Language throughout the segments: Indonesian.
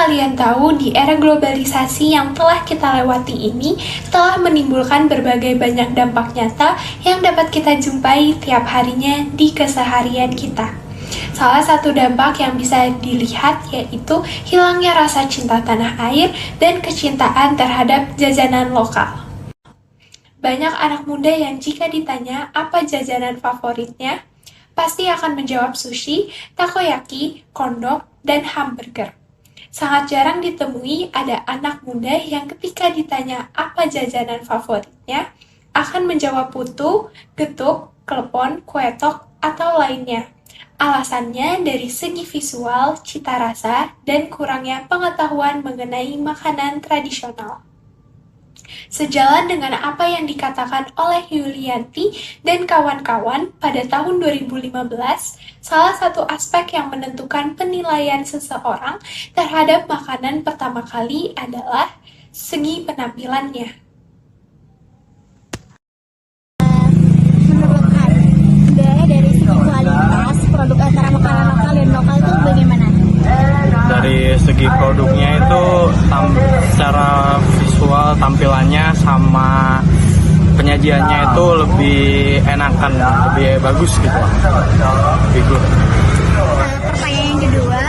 kalian tahu, di era globalisasi yang telah kita lewati ini telah menimbulkan berbagai banyak dampak nyata yang dapat kita jumpai tiap harinya di keseharian kita. Salah satu dampak yang bisa dilihat yaitu hilangnya rasa cinta tanah air dan kecintaan terhadap jajanan lokal. Banyak anak muda yang jika ditanya apa jajanan favoritnya, pasti akan menjawab sushi, takoyaki, kondok, dan hamburger. Sangat jarang ditemui ada anak muda yang ketika ditanya apa jajanan favoritnya, akan menjawab putu, getuk, klepon, kuetok, atau lainnya. Alasannya dari segi visual, cita rasa, dan kurangnya pengetahuan mengenai makanan tradisional. Sejalan dengan apa yang dikatakan oleh Yulianti dan kawan-kawan pada tahun 2015, salah satu aspek yang menentukan penilaian seseorang terhadap makanan pertama kali adalah segi penampilannya. Menurut Anda, dari segi kualitas produk antara makanan lokal dan lokal itu bagaimana? Dari segi produknya itu secara visual tampilannya sama penyajiannya itu lebih enakan, lebih bagus gitu, lebih good. Pertanyaan yang kedua,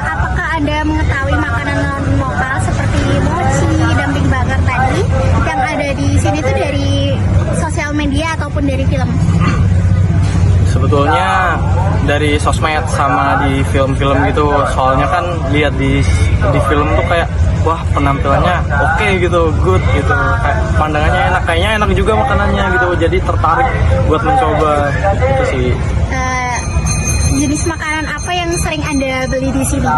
apakah Anda mengetahui makanan non lokal seperti mochi, dumpling bakar tadi yang ada di sini itu dari sosial media ataupun dari film? Sebetulnya dari sosmed sama di film-film gitu, soalnya kan lihat di film tuh kayak wah penampilannya oke gitu, good gitu, kayak pandangannya enak, kayaknya enak juga makanannya gitu, jadi tertarik buat mencoba gitu sih. Jenis makanan apa yang sering Anda beli di sini?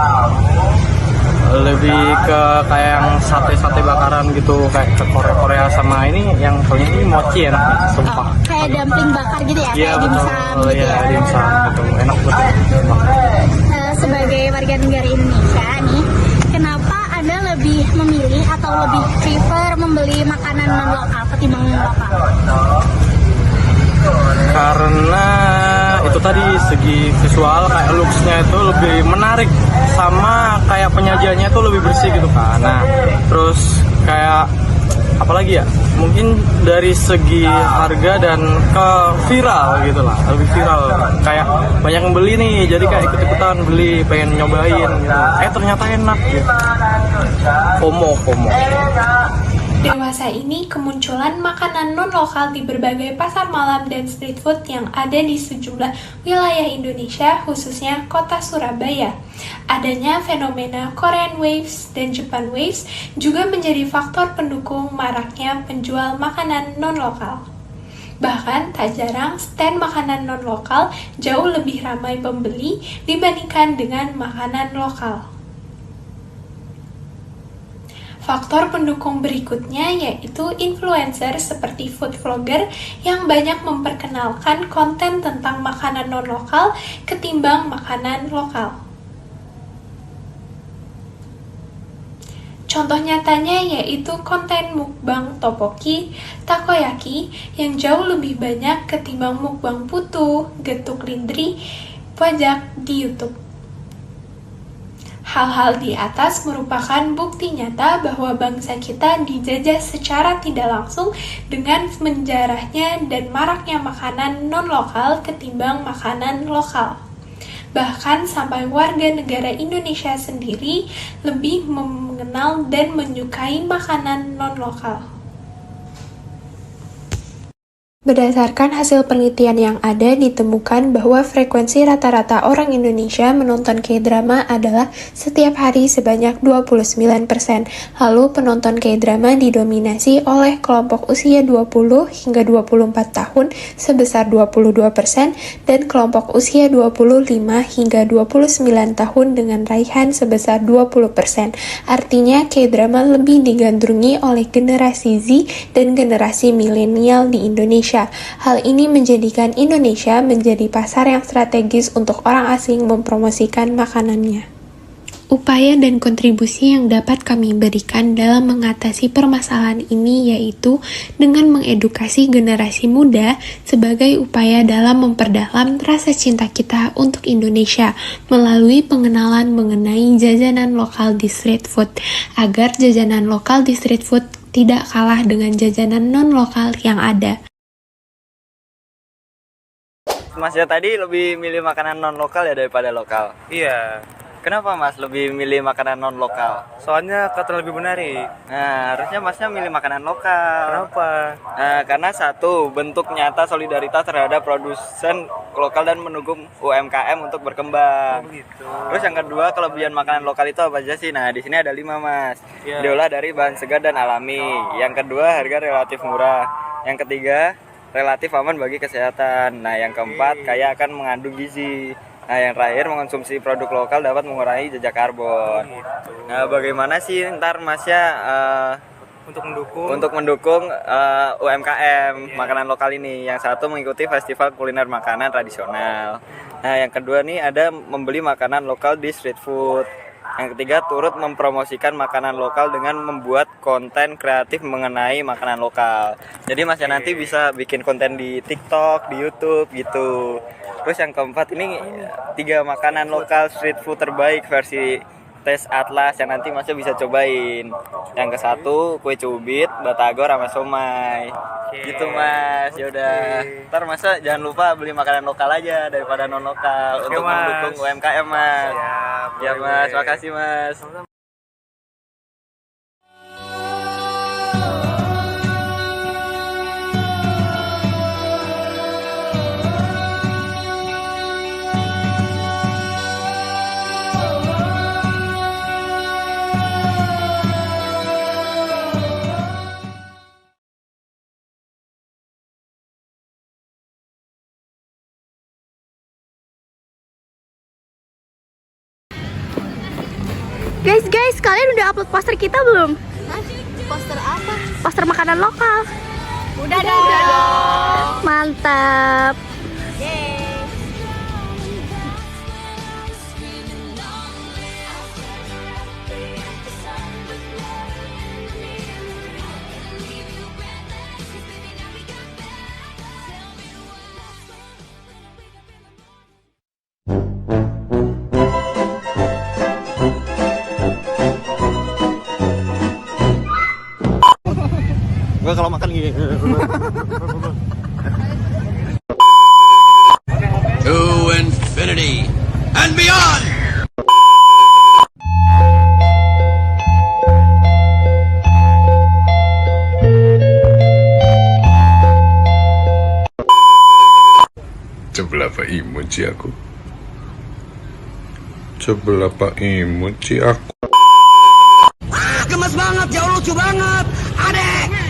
Lebih ke kayak yang sate-sate bakaran gitu, kayak ke Korea sama ini yang paling ini mochi enak, sumpah. Kayak dumpling bakar gitu ya, Iya, kayak dimsum gitu ya. Iya, dimsum gitu, enak banget. Sebagai warga negara Indonesia nih, kenapa Anda lebih memilih atau lebih prefer membeli makanan non lokal ketimbang lokal? Karena itu tadi segi visual kayak looks-nya itu lebih menarik, sama kayak penyajiannya itu lebih bersih gitu kan. Nah, terus kayak apalagi ya, mungkin dari segi harga dan ke viral gitu lah, lebih viral, kayak banyak yang beli nih, jadi kayak ikut-ikutan beli, pengen nyobain gitu. Ternyata enak gitu. FOMO. Dewasa ini kemunculan makanan non-lokal di berbagai pasar malam dan street food yang ada di sejumlah wilayah Indonesia, khususnya kota Surabaya. Adanya fenomena Korean Waves dan Japan Waves juga menjadi faktor pendukung maraknya penjual makanan non-lokal. Bahkan tak jarang stand makanan non-lokal jauh lebih ramai pembeli dibandingkan dengan makanan lokal. Faktor pendukung berikutnya yaitu influencer seperti food vlogger yang banyak memperkenalkan konten tentang makanan non-lokal ketimbang makanan lokal. Contoh nyatanya yaitu konten mukbang tteokbokki, takoyaki yang jauh lebih banyak ketimbang mukbang putu, getuk lindri, pajak di YouTube. Hal-hal di atas merupakan bukti nyata bahwa bangsa kita dijajah secara tidak langsung dengan menjarahnya dan maraknya makanan non-lokal ketimbang makanan lokal. Bahkan sampai warga negara Indonesia sendiri lebih mengenal dan menyukai makanan non-lokal. Berdasarkan hasil penelitian yang ada, ditemukan bahwa frekuensi rata-rata orang Indonesia menonton K-drama adalah setiap hari sebanyak 29%. Lalu penonton K-drama didominasi oleh kelompok usia 20 hingga 24 tahun sebesar 22% dan kelompok usia 25 hingga 29 tahun dengan raihan sebesar 20%. Artinya K-drama lebih digandrungi oleh generasi Z dan generasi milenial di Indonesia. Hal ini menjadikan Indonesia menjadi pasar yang strategis untuk orang asing mempromosikan makanannya. Upaya dan kontribusi yang dapat kami berikan dalam mengatasi permasalahan ini yaitu dengan mengedukasi generasi muda sebagai upaya dalam memperdalam rasa cinta kita untuk Indonesia melalui pengenalan mengenai jajanan lokal di street food, agar jajanan lokal di street food tidak kalah dengan jajanan non-lokal yang ada. Masnya tadi lebih milih makanan non lokal ya daripada lokal. Iya, Kenapa Mas lebih milih makanan non lokal? soalnya kata lebih menarik. Nah, harusnya Masnya milih makanan lokal. Kenapa? Nah, karena satu, bentuk nyata solidaritas terhadap produsen lokal dan mendukung UMKM untuk berkembang. Begitu. Terus yang kedua, kelebihan makanan lokal itu apa aja sih? Nah, di sini ada 5 Mas. Iya. Diolah dari bahan segar dan alami. Yang kedua, harga relatif murah. Yang ketiga, relatif aman bagi kesehatan. Nah, yang keempat, kaya akan mengandung gizi. Nah, yang terakhir, mengonsumsi produk lokal dapat mengurangi jejak karbon. Nah, bagaimana sih ntar Masnya Untuk mendukung UMKM makanan lokal ini? Yang satu, mengikuti festival kuliner makanan tradisional. Nah, yang kedua nih ada membeli makanan lokal di street food. Yang ketiga, turut mempromosikan makanan lokal dengan membuat konten kreatif mengenai makanan lokal. Jadi Mas ya nanti bisa bikin konten di TikTok, di YouTube gitu. Terus yang keempat ini 3 makanan lokal street food terbaik versi tes Atlas yang nanti Masnya bisa cobain. Yang ke satu, kue cubit, batagor sama somai. Gitu Mas. Ya udah. Ntar Masnya jangan lupa beli makanan lokal aja daripada non lokal untuk Mas. mendukung UMKM Mas. Ya Mas, boleh. makasih Mas. Guys, kalian udah upload poster kita belum? Poster apa? Poster makanan lokal. Udah dong. Mantap. Gua kalau makan gini. To infinity and beyond! Sebelah Pak Imut sih aku. Sebelah Pak Imut sih aku. Gemes banget, jauh lucu banget. Adek,